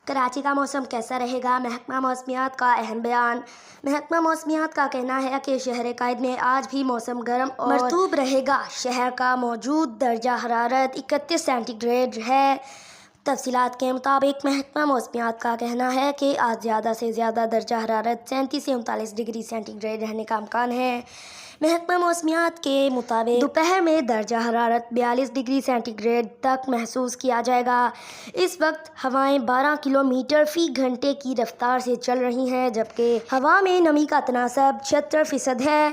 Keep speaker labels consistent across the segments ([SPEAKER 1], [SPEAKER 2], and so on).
[SPEAKER 1] کراچی کا موسم کیسا رہے گا؟ محکمہ موسمیات کا اہم بیان۔ محکمہ موسمیات کا کہنا ہے کہ شہر قائد میں آج بھی موسم گرم اور مرطوب رہے گا۔ شہر کا موجود درجہ حرارت 31 سینٹی گریڈ ہے۔ تفصیلات کے مطابق محکمہ موسمیات کا کہنا ہے کہ آج زیادہ سے زیادہ درجہ حرارت 37 سے 39 ڈگری سینٹی گریڈ رہنے کا امکان ہے۔ محکمہ موسمیات کے مطابق دوپہر میں درجہ حرارت 42 ڈگری سینٹی گریڈ تک محسوس کیا جائے گا۔ اس وقت ہوائیں 12 کلومیٹر فی گھنٹے کی رفتار سے چل رہی ہیں، جبکہ ہوا میں نمی کا تناسب 76% ہے۔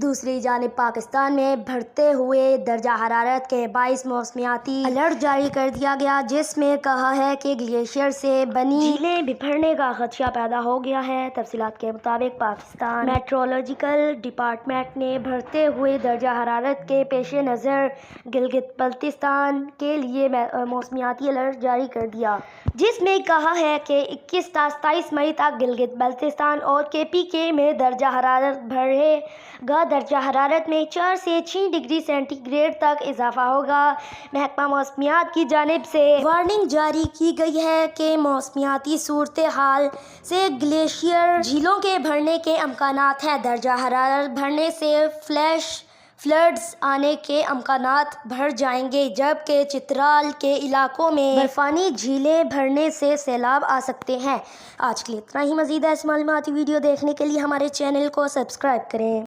[SPEAKER 1] دوسری جانب پاکستان میں بڑھتے ہوئے درجہ حرارت کے باعث موسمیاتی الرٹ جاری کر دیا گیا، جس میں کہا ہے کہ گلیشیئر سے بنی جھیلیں بکھرنے کا خدشہ پیدا ہو گیا ہے۔ تفصیلات کے مطابق پاکستان میٹرولوجیکل ڈپارٹمنٹ نے بڑھتے ہوئے درجہ حرارت کے پیش نظر گلگت بلتستان کے لیے موسمیاتی الرٹ جاری کر دیا، جس میں کہا ہے کہ 21 تا 27 مئی تک گلگت بلتستان اور KPK میں درجہ حرارت بڑھے گا۔ درجہ حرارت میں 4 سے 6 ڈگری سینٹی گریڈ تک اضافہ ہوگا۔ محکمہ موسمیات کی جانب سے وارننگ جاری کی گئی ہے کہ موسمیاتی صورتحال سے گلیشیئر جھیلوں کے بھرنے کے امکانات ہیں۔ درجہ حرارت بڑھنے سے فلیش فلڈز آنے کے امکانات بڑھ جائیں گے، جبکہ چترال کے علاقوں میں برفانی جھیلیں بھرنے سے سیلاب آ سکتے ہیں۔ آج کے لیے اتنا ہی۔ مزید ایسی معلوماتی ویڈیو دیکھنے کے لیے ہمارے چینل کو سبسکرائب کریں۔